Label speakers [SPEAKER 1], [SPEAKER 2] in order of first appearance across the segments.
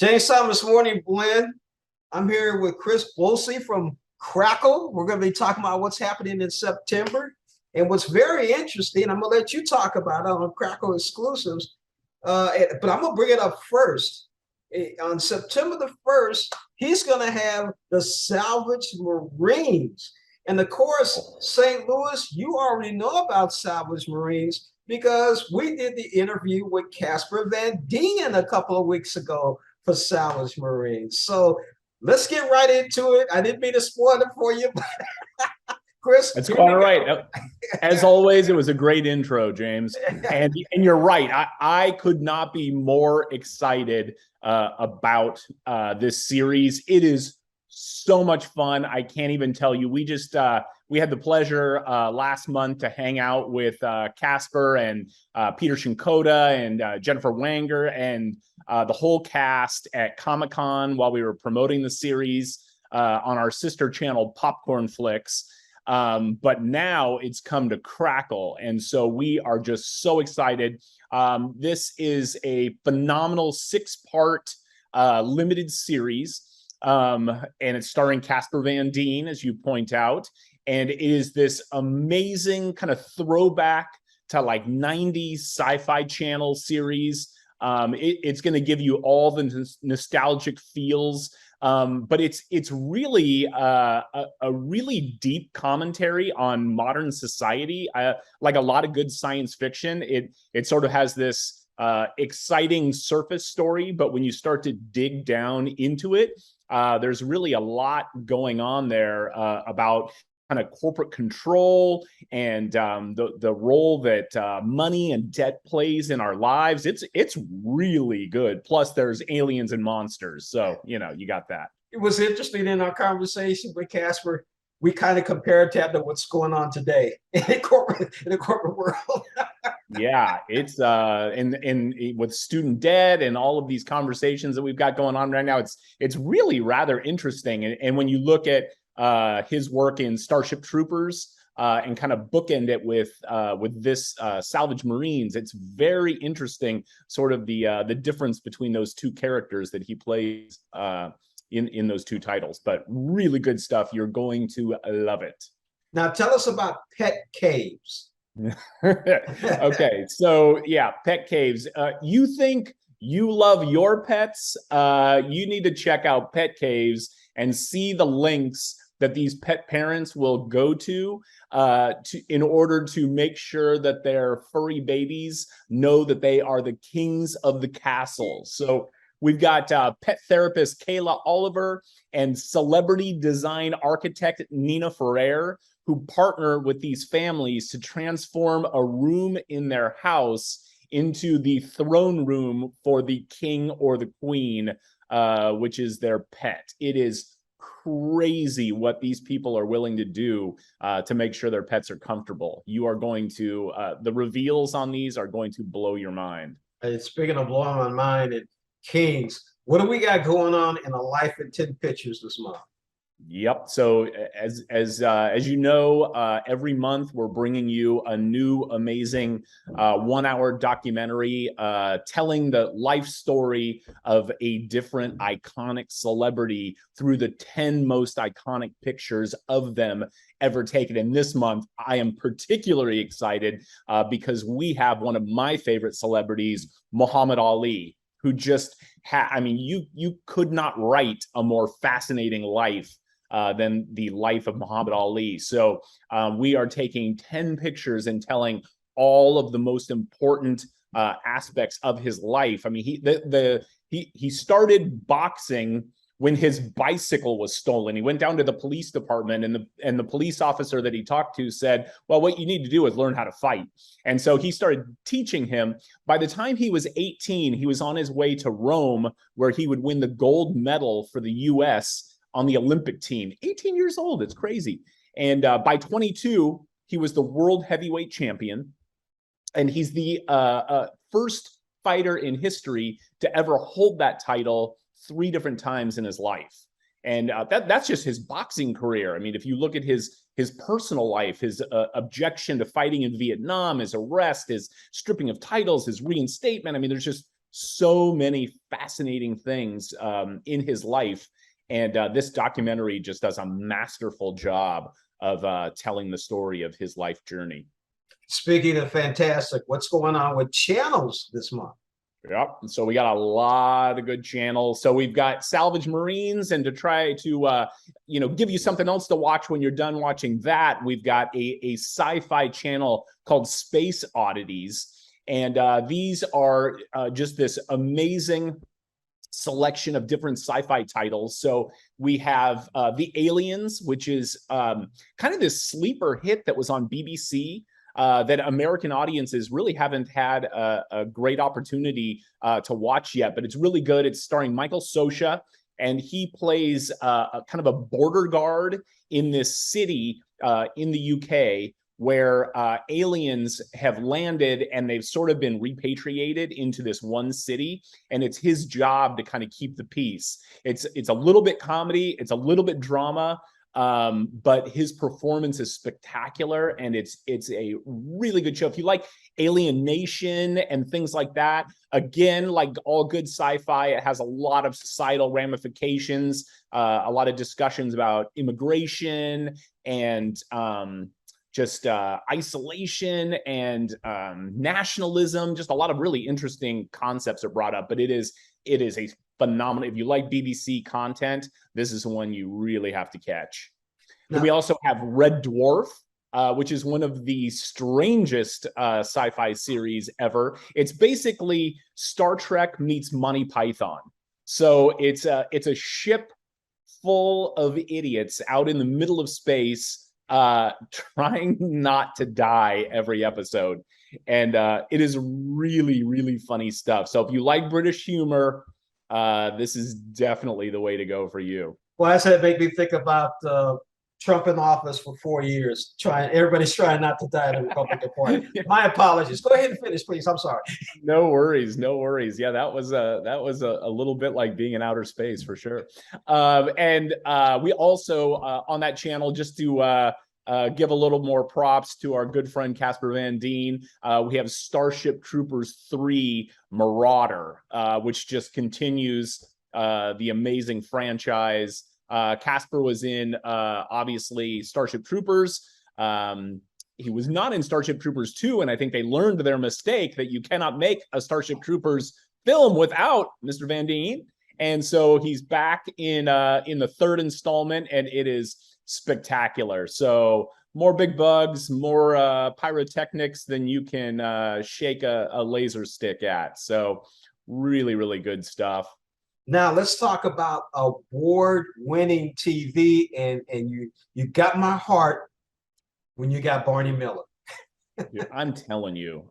[SPEAKER 1] James Thomas Morning Blend. I'm here with Chris Woolsey from Crackle. We're going to be talking about what's happening in September. And what's very interesting, I'm going to let you talk about it on Crackle exclusives, but I'm going to bring it up first. On September the 1st, he's going to have the Salvage Marines. And of course, St. Louis, you already know about Salvage Marines because we did the interview with Casper Van Dien a couple of weeks ago for Salvage Marines. So let's get right into it. I didn't mean to spoil it for you, but Chris.
[SPEAKER 2] That's quite right. As always, it was a great intro, James. And you're right. I could not be more excited about this series. It is so much fun. I can't even tell you. We had the pleasure last month to hang out with Casper and Peter Shinkota and Jennifer Wanger and the whole cast at Comic-Con while we were promoting the series on our sister channel, Popcorn Flicks. But now it's come to Crackle. And so we are just so excited. This is a phenomenal 6-part limited series. And it's starring Casper Van Dien, as you point out. And it is this amazing kind of throwback to like 90s sci-fi channel series. It's going to give you all the nostalgic feels. But it's really a really deep commentary on modern society. Like a lot of good science fiction, it sort of has this exciting surface story, but when you start to dig down into it, there's really a lot going on there about kind of corporate control and the role that money and debt plays in our lives. It's really good. Plus, there's aliens and monsters, so you got that.
[SPEAKER 1] It was interesting in our conversation with Casper. We kind of compared that to what's going on today in the corporate world.
[SPEAKER 2] Yeah, it's in with student debt and all of these conversations that we've got going on right now. It's really rather interesting. And when you look at his work in Starship Troopers and kind of bookend it with this Salvage Marines, it's very interesting. Sort of the difference between those two characters that he plays in those two titles. But really good stuff. You're going to love it.
[SPEAKER 1] Now tell us about pet caves.
[SPEAKER 2] Okay, so yeah, pet caves. You think you love your pets? You need to check out pet caves and see the links that these pet parents will go to in order to make sure that their furry babies know that they are the kings of the castle. So we've got pet therapist Kayla Oliver and celebrity design architect Nina Ferrer, who partner with these families to transform a room in their house into the throne room for the king or the queen, which is their pet. It is crazy what these people are willing to do to make sure their pets are comfortable. You are going to, the reveals on these are going to blow your mind.
[SPEAKER 1] And speaking of blowing my mind, and Kings, what do we got going on in a Life in 10 Pictures this month?
[SPEAKER 2] Yep. So as you know, every month we're bringing you a new amazing 1-hour documentary telling the life story of a different iconic celebrity through the 10 most iconic pictures of them ever taken. And this month, I am particularly excited because we have one of my favorite celebrities, Muhammad Ali, who just you could not write a more fascinating life than the life of Muhammad Ali. So we are taking 10 pictures and telling all of the most important aspects of his life. I mean, he started boxing when his bicycle was stolen. He went down to the police department, and the police officer that he talked to said, well, what you need to do is learn how to fight. And so he started teaching him. By the time he was 18, he was on his way to Rome, where he would win the gold medal for the U.S. on the Olympic team. 18 years old. It's crazy. And by 22, he was the world heavyweight champion. And he's the first fighter in history to ever hold that title 3 different times in his life. And that's just his boxing career. I mean, if you look at his personal life, his objection to fighting in Vietnam, his arrest, his stripping of titles, his reinstatement, I mean, there's just so many fascinating things in his life. And this documentary just does a masterful job of telling the story of his life journey.
[SPEAKER 1] Speaking of fantastic, what's going on with channels this month?
[SPEAKER 2] Yep. So we got a lot of good channels. So we've got Salvage Marines, and to try to give you something else to watch when you're done watching that, we've got a sci-fi channel called Space Oddities. And these are just this amazing selection of different sci-fi titles. So we have The Aliens, which is kind of this sleeper hit that was on BBC. That American audiences really haven't had a great opportunity to watch yet, but it's really good. It's starring Michael Sosha, and he plays a kind of a border guard in this city in the UK where aliens have landed and they've sort of been repatriated into this one city, and it's his job to kind of keep the peace. It's a little bit comedy, it's a little bit drama, but his performance is spectacular, and it's a really good show. If you like Alien Nation and things like that, again, like all good sci-fi, it has a lot of societal ramifications, a lot of discussions about immigration and just isolation and nationalism. Just a lot of really interesting concepts are brought up, but it is a phenomenal. If you like BBC content, this is one you really have to catch. Now, we also have Red Dwarf, which is one of the strangest sci-fi series ever. It's basically Star Trek meets Monty Python. So it's a ship full of idiots out in the middle of space, trying not to die every episode. And it is really, really funny stuff. So if you like British humor, this is definitely the way to go for you.
[SPEAKER 1] Well, I said it made me think about Trump in office for 4 years. Everybody's trying not to die in the Republican Party. My apologies. Go ahead and finish, please. I'm sorry.
[SPEAKER 2] No worries, no worries. Yeah, that was a little bit like being in outer space for sure. And we also on that channel, just to give a little more props to our good friend Casper Van Dien, we have Starship Troopers 3 Marauder, which just continues the amazing franchise. Casper was in obviously Starship Troopers. He was not in Starship Troopers 2, and I think they learned their mistake that you cannot make a Starship Troopers film without Mr. Van Dien. And so he's back in the third installment, and it is spectacular. So more big bugs, more pyrotechnics than you can shake a laser stick at. So really, really good stuff.
[SPEAKER 1] Now let's talk about award-winning TV, and you got my heart when you got Barney Miller.
[SPEAKER 2] Dude, I'm telling you,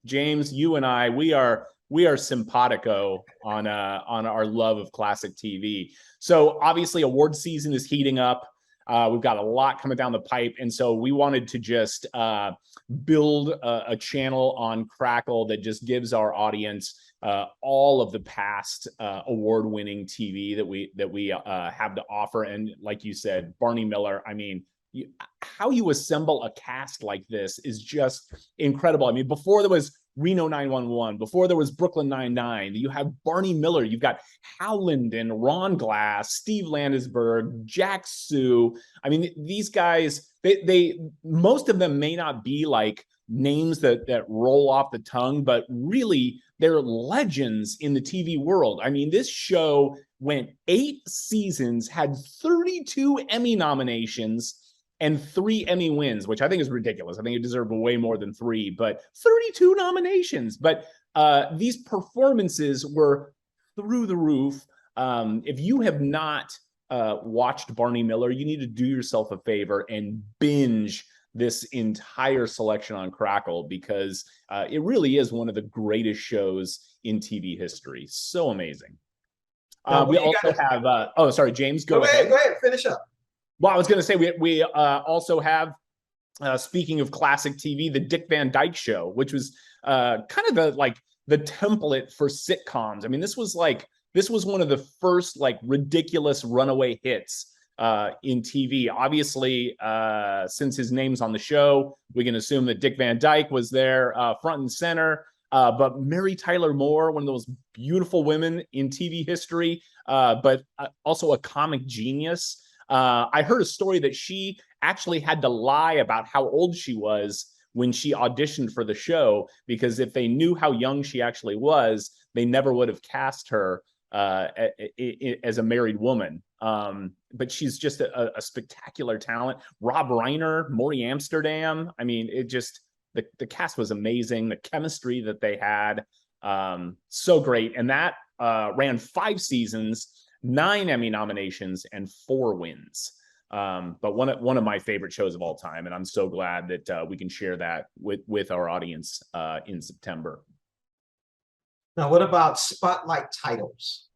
[SPEAKER 2] James, you and I, we are simpatico on our love of classic TV. So obviously award season is heating up. We've got a lot coming down the pipe, and so we wanted to just build a channel on Crackle that just gives our audience all of the past award-winning TV that we have to offer. And like you said, Barney Miller, I mean, how you assemble a cast like this is just incredible. I mean, before there was Reno 911, before there was Brooklyn Nine-Nine, you have Barney Miller, you've got Howland and Ron Glass, Steve Landesberg, Jack Sue. I mean, these guys, they most of them may not be like names that roll off the tongue, but really they're legends in the TV world. I mean, this show went 8 seasons, had 32 Emmy nominations and 3 Emmy wins, which I think is ridiculous. I think it deserved way more than 3, but 32 nominations. But these performances were through the roof. If you have not watched Barney Miller, you need to do yourself a favor and binge this entire selection on Crackle, because it really is one of the greatest shows in TV history. So amazing. We also have, oh, sorry, James, go ahead.
[SPEAKER 1] Go ahead, finish up.
[SPEAKER 2] Well, I was going to say we also have, speaking of classic TV, the Dick Van Dyke Show, which was kind of the template for sitcoms. I mean, this was one of the first like ridiculous runaway hits in TV. Obviously, since his name's on the show, we can assume that Dick Van Dyke was there front and center. But Mary Tyler Moore, one of those beautiful women in TV history, but also a comic genius. I heard a story that she actually had to lie about how old she was when she auditioned for the show, because if they knew how young she actually was, they never would have cast her as a married woman. But she's just a spectacular talent. Rob Reiner, Maury Amsterdam. I mean, it just, the cast was amazing. The chemistry that they had, so great. And that ran 5 seasons, 9 Emmy nominations, and 4 wins. But one of my favorite shows of all time, and I'm so glad that we can share that with our audience in September.
[SPEAKER 1] Now, what about spotlight titles?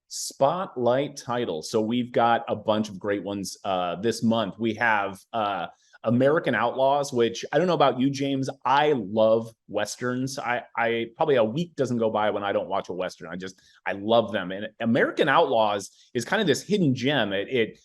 [SPEAKER 2] Spotlight titles. So we've got a bunch of great ones this month. We have American Outlaws, which I don't know about you, James. I love Westerns. I probably a week doesn't go by when I don't watch a Western. I love them. And American Outlaws is kind of this hidden gem. It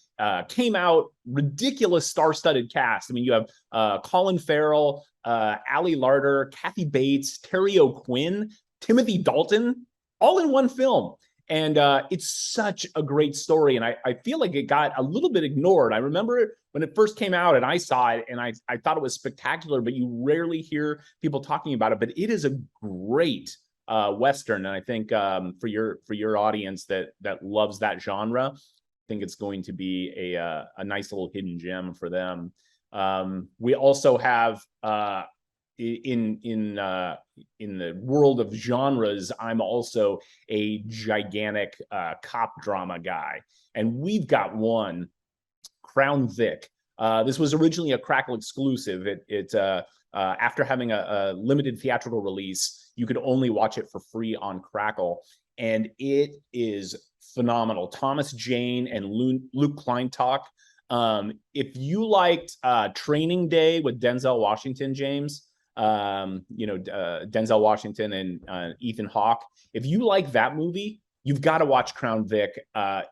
[SPEAKER 2] came out ridiculous star-studded cast. I mean, you have Colin Farrell, Ali Larter, Kathy Bates, Terry O'Quinn, Timothy Dalton, all in one film. And it's such a great story. And I feel like it got a little bit ignored. I remember when it first came out and I saw it and I thought it was spectacular, but you rarely hear people talking about it. But it is a great Western. And I think for your audience that loves that genre, I think it's going to be a nice little hidden gem for them. We also have in the world of genres, I'm also a gigantic cop drama guy, and we've got one, Crown Vic. This was originally a Crackle exclusive. It after having a limited theatrical release, you could only watch it for free on Crackle, and it is phenomenal. Thomas Jane and Luke Kleintalk. If you liked Training Day with Denzel Washington, James, Denzel Washington and Ethan Hawke, if you like that movie, you've got to watch Crown Vic.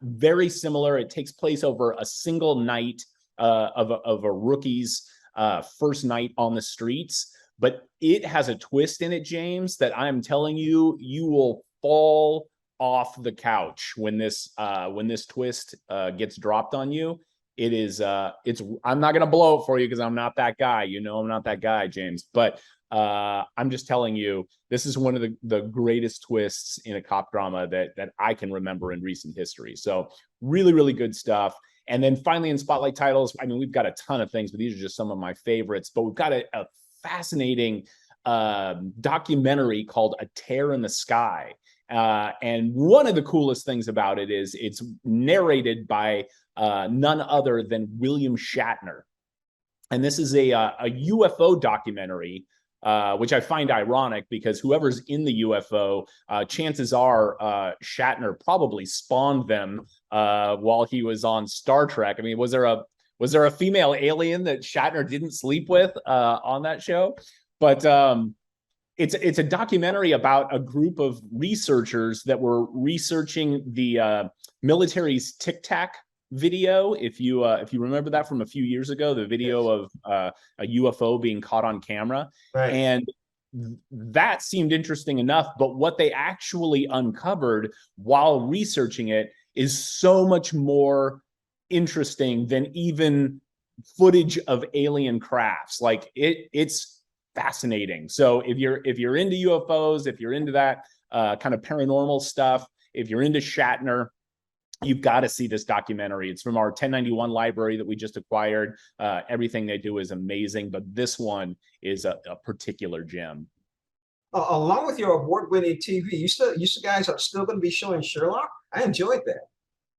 [SPEAKER 2] Very similar. It takes place over a single night of a rookie's first night on the streets, but it has a twist in it, James, that I'm telling you, you will fall off the couch when this twist gets dropped on you. It is I'm not gonna blow it for you because I'm not that guy. You know, I'm not that guy, James. But I'm just telling you, this is one of the greatest twists in a cop drama that I can remember in recent history. So really, really good stuff. And then finally in Spotlight titles, I mean, we've got a ton of things, but these are just some of my favorites. But we've got a fascinating documentary called A Tear in the Sky. And one of the coolest things about it is it's narrated by none other than William Shatner. And this is a UFO documentary, which I find ironic because whoever's in the UFO, chances are Shatner probably spawned them while he was on Star Trek. I mean, was there a female alien that Shatner didn't sleep with on that show? But it's a documentary about a group of researchers that were researching the military's Tic Tac video. If you remember that from a few years ago, the video of a UFO being caught on camera, right. And that seemed interesting enough. But what they actually uncovered while researching it is so much more interesting than even footage of alien crafts. Like it's fascinating. So if you're into UFOs, if you're into that kind of paranormal stuff, if you're into Shatner, you've got to see this documentary. It's from our 1091 library that we just acquired. Everything they do is amazing, but this one is a particular gem.
[SPEAKER 1] Along with your award-winning TV, you guys are still going to be showing Sherlock? I enjoyed that.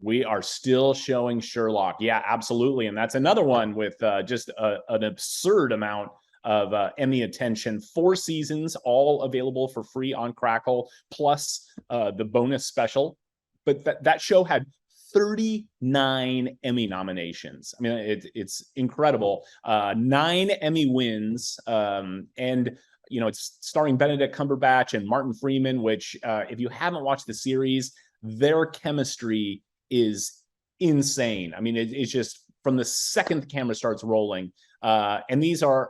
[SPEAKER 2] We are still showing Sherlock. Yeah, absolutely. And that's another one with just an absurd amount of Emmy attention. 4 seasons, all available for free on Crackle, plus the bonus special. But that show had 39 Emmy nominations. I mean, it's incredible. 9 Emmy wins, and you know, it's starring Benedict Cumberbatch and Martin Freeman. Which, if you haven't watched the series, their chemistry is insane. I mean, it's just from the second the camera starts rolling. And these are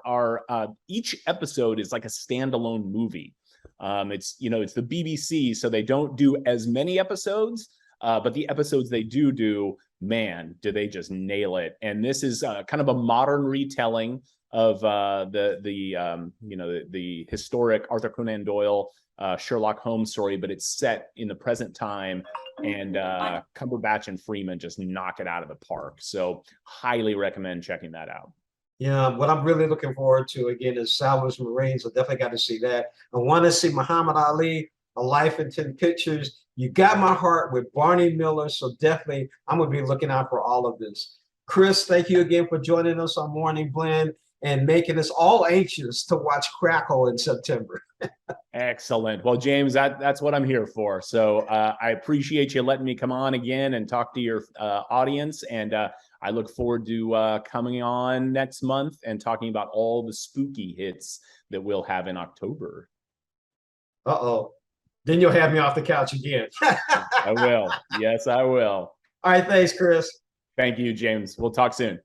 [SPEAKER 2] each episode is like a standalone movie. It's the BBC, so they don't do as many episodes, but the episodes they do, man, do they just nail it. And this is kind of a modern retelling of the historic Arthur Conan Doyle Sherlock Holmes story, but it's set in the present time, and Cumberbatch and Freeman just knock it out of the park. So highly recommend checking that out.
[SPEAKER 1] Yeah, what I'm really looking forward to again is Salvage Marines. I definitely got to see that. I want to see Muhammad Ali, A Life in 10 Pictures. You got my heart with Barney Miller, so definitely I'm going to be looking out for all of this. Chris, thank you again for joining us on Morning Blend and making us all anxious to watch Crackle in September.
[SPEAKER 2] Excellent. Well, James, that's what I'm here for. So I appreciate you letting me come on again and talk to your audience. And I look forward to coming on next month and talking about all the spooky hits that we'll have in October.
[SPEAKER 1] Uh-oh. Then you'll have me off the couch again.
[SPEAKER 2] I will. Yes, I will.
[SPEAKER 1] All right. Thanks, Chris.
[SPEAKER 2] Thank you, James. We'll talk soon.